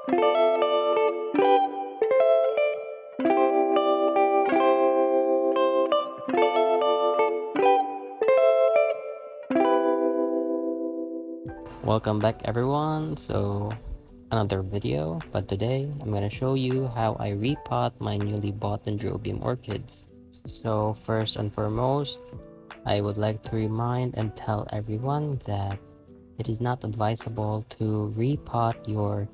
Welcome back everyone. So another video, but today I'm gonna show you how I repot my newly bought Dendrobium orchids. So first and foremost, I would like to remind and tell everyone that it is not advisable to repot your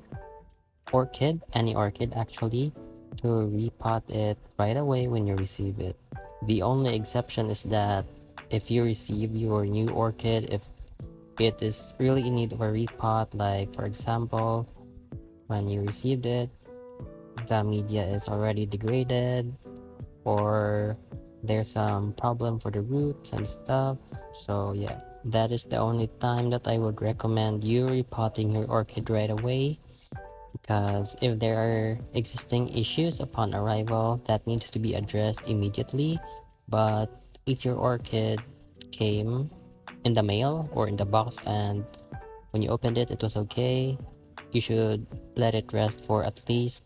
orchid, any orchid actually, to repot it right away when you receive it. The only exception is that if you receive your new orchid, if it is really in need of a repot, like for example, when you received it, the media is already degraded, or there's some problem for the roots and stuff. So yeah, that is the only time that I would recommend you repotting your orchid right away, because if there are existing issues upon arrival, that needs to be addressed immediately. But if your orchid came in the mail or in the box and when you opened it, it was okay, you should let it rest for at least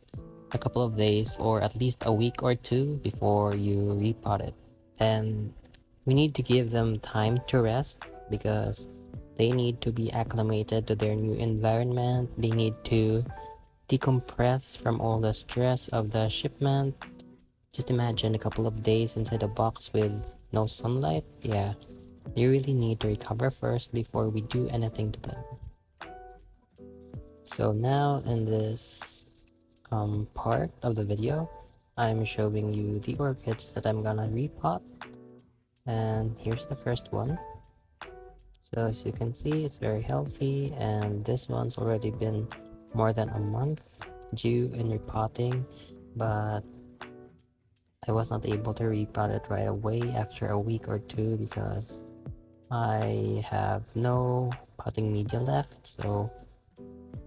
a couple of days or at least a week or two before you repot it. And we need to give them time to rest because they need to be acclimated to their new environment. They need to decompress from all the stress of the shipment. Just imagine a couple of days inside a box with no sunlight. Yeah, they really need to recover first before we do anything to them. So now in this part of the video, I'm showing you the orchids that I'm gonna repot, and here's the first one. So as you can see, it's very healthy, and this one's already been more than a month due in repotting, but I was not able to repot it right away after a week or two because I have no potting media left. So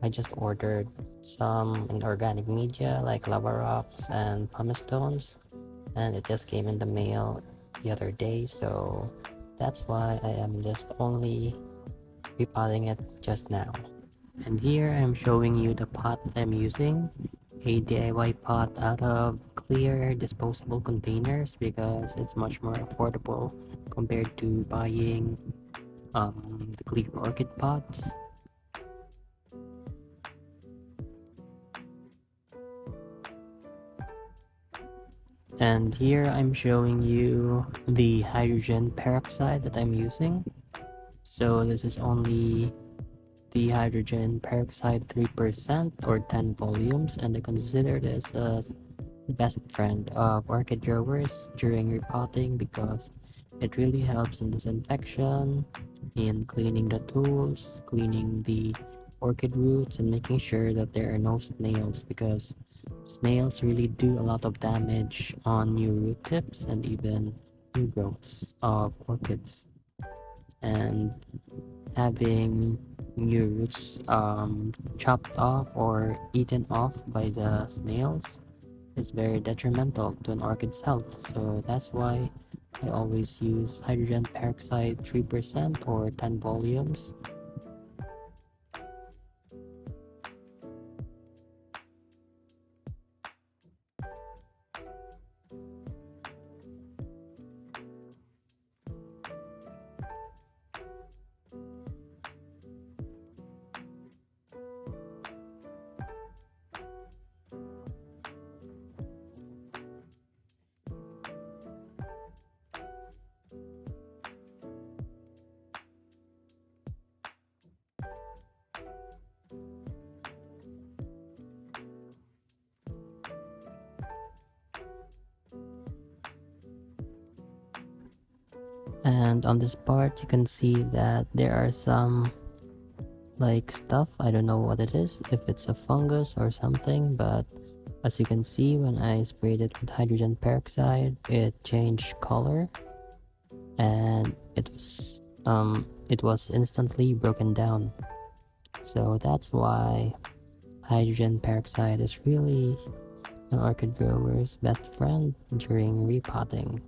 I just ordered some organic media like lava rocks and pumice stones, and it just came in the mail the other day, so that's why I am just only repotting it just now. And here I'm showing you the pot I'm using, a DIY pot out of clear disposable containers, because it's much more affordable compared to buying the clear orchid pots. And here I'm showing you the hydrogen peroxide that I'm using. So this is only the hydrogen peroxide 3% or 10 volumes, and I consider this as the best friend of orchid growers during repotting because it really helps in disinfection, in cleaning the tools, cleaning the orchid roots, and making sure that there are no snails, because snails really do a lot of damage on new root tips and even new growths of orchids. And having new roots chopped off or eaten off by the snails is very detrimental to an orchid's health. So that's why I always use hydrogen peroxide 3% or 10 volumes. And on this part you can see that there are some like stuff, I don't know what it is, if it's a fungus or something, but as you can see, when I sprayed it with hydrogen peroxide, it changed color and it was instantly broken down. So that's why hydrogen peroxide is really an orchid grower's best friend during repotting.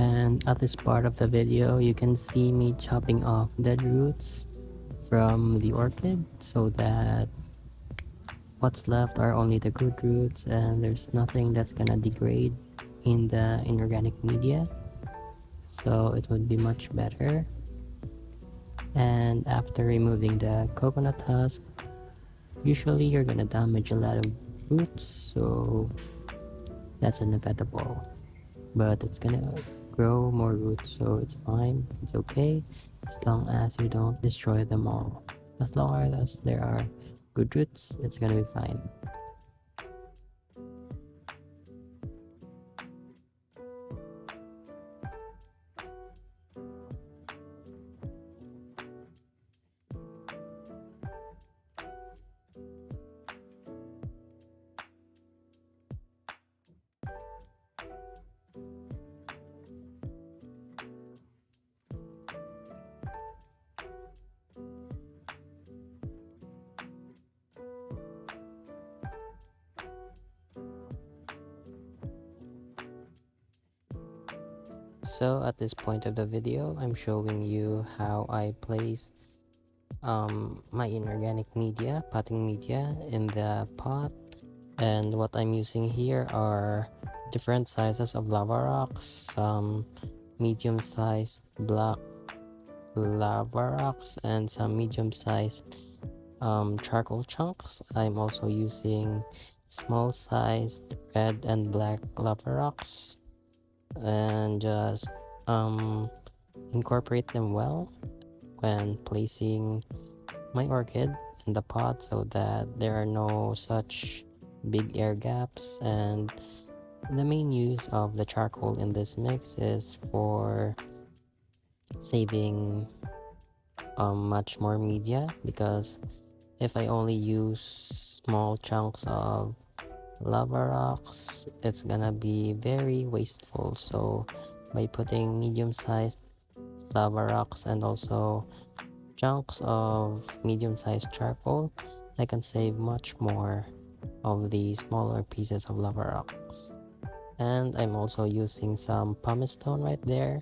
And at this part of the video, you can see me chopping off dead roots from the orchid so that what's left are only the good roots and there's nothing that's gonna degrade in the inorganic media, so it would be much better. And after removing the coconut husk, usually you're gonna damage a lot of roots, so that's inevitable, but it's gonna grow more roots, so it's fine, it's okay, as long as you don't destroy them all. As long as there are good roots, it's gonna be fine. So at this point of the video, I'm showing you how I place my inorganic media, potting media, in the pot. And what I'm using here are different sizes of lava rocks, some medium-sized black lava rocks, and some medium-sized charcoal chunks. I'm also using small-sized red and black lava rocks, and just incorporate them well when placing my orchid in the pot so that there are no such big air gaps. And the main use of the charcoal in this mix is for saving much more media, because if I only use small chunks of lava rocks, it's gonna be very wasteful. So by putting medium-sized lava rocks and also chunks of medium-sized charcoal, I can save much more of the smaller pieces of lava rocks. And I'm also using some pumice stone right there.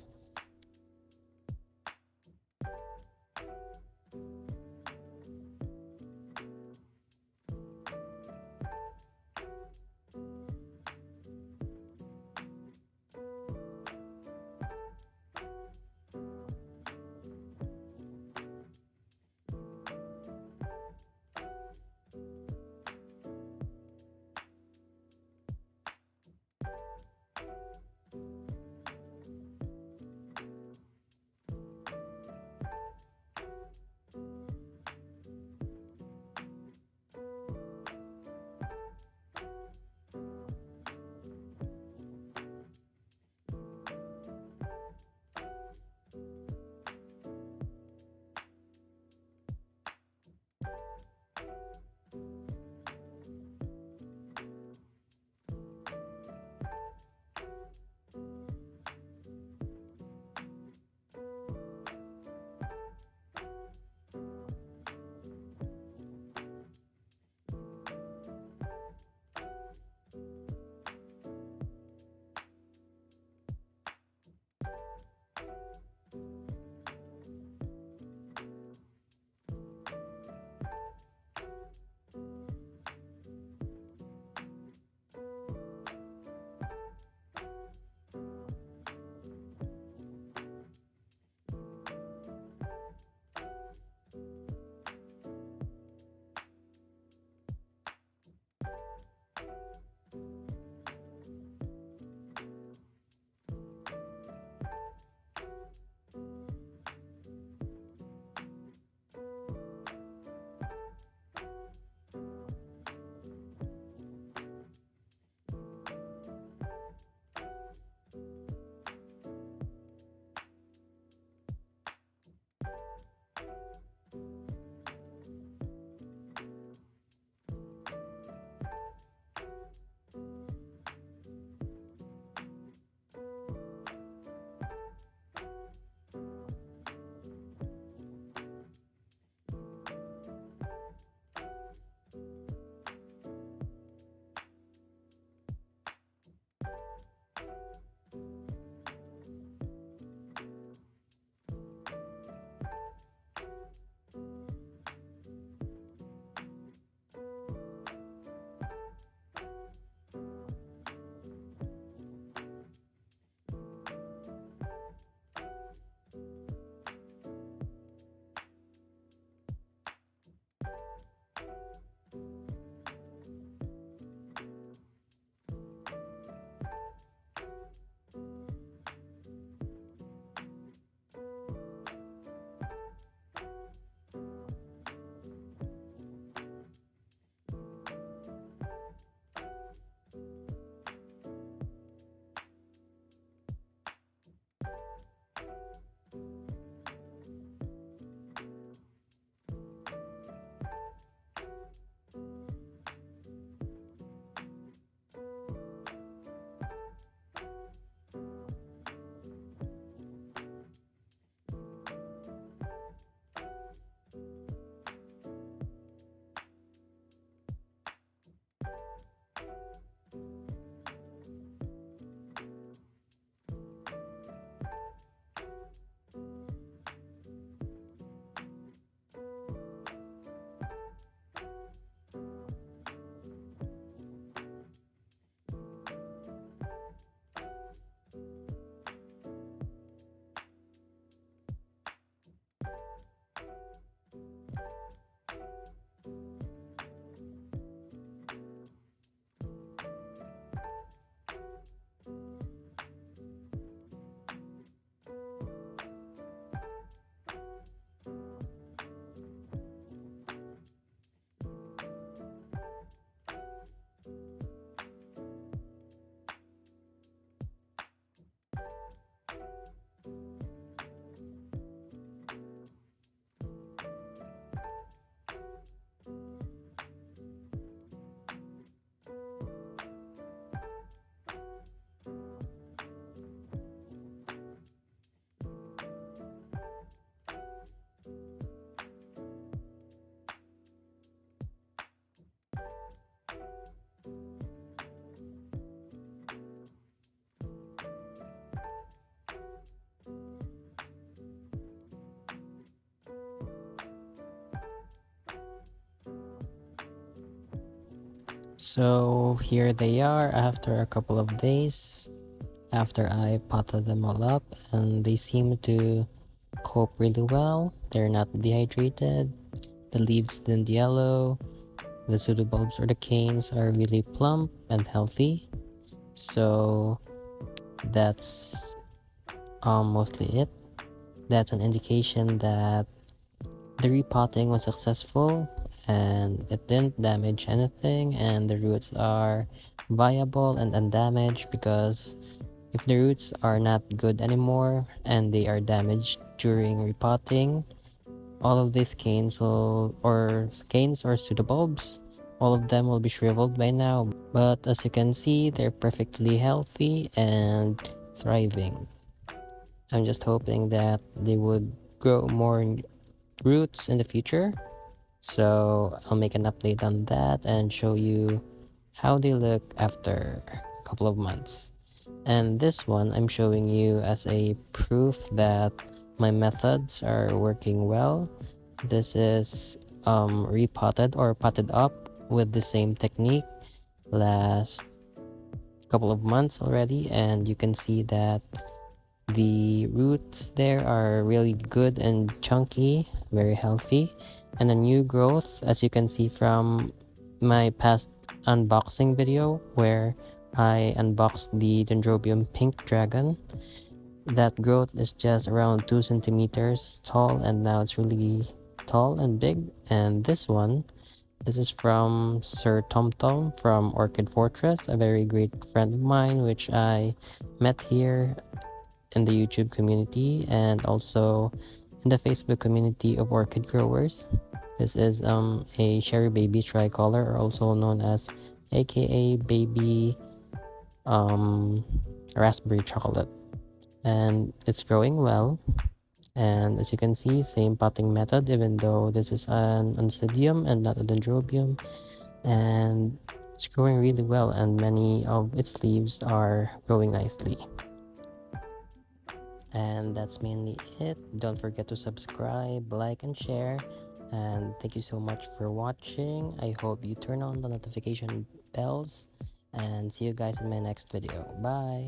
So here they are after a couple of days after I potted them all up, and they seem to cope really well. They're not dehydrated, the leaves didn't yellow, the pseudobulbs or the canes are really plump and healthy. So that's mostly it. That's an indication that the repotting was successful and it didn't damage anything, and the roots are viable and undamaged, because if the roots are not good anymore and they are damaged during repotting, all of these canes or pseudobulbs, all of them will be shriveled by now. But as you can see, they're perfectly healthy and thriving. I'm just hoping that they would grow more roots in the future. So I'll make an update on that and show you how they look after a couple of months. And this one I'm showing you as a proof that my methods are working well. This is repotted or potted up with the same technique last couple of months already, and you can see that the roots there are really good and chunky, very healthy. And the new growth, as you can see from my past unboxing video where I unboxed the Dendrobium pink dragon, that growth is just around 2 centimeters tall, and now it's really tall and big. And this is from Sir Tom Tom from Orchid Fortress, a very great friend of mine which I met here in the YouTube community and also in the Facebook community of orchid growers. This is a cherry baby tricolor, or also known as aka baby raspberry chocolate, and it's growing well. And as you can see, same potting method, even though this is an oncidium and not a dendrobium, and it's growing really well, and many of its leaves are growing nicely. And that's mainly it. Don't forget to subscribe, like, and share. And thank you so much for watching. I hope you turn on the notification bells, and see you guys in my next video. Bye.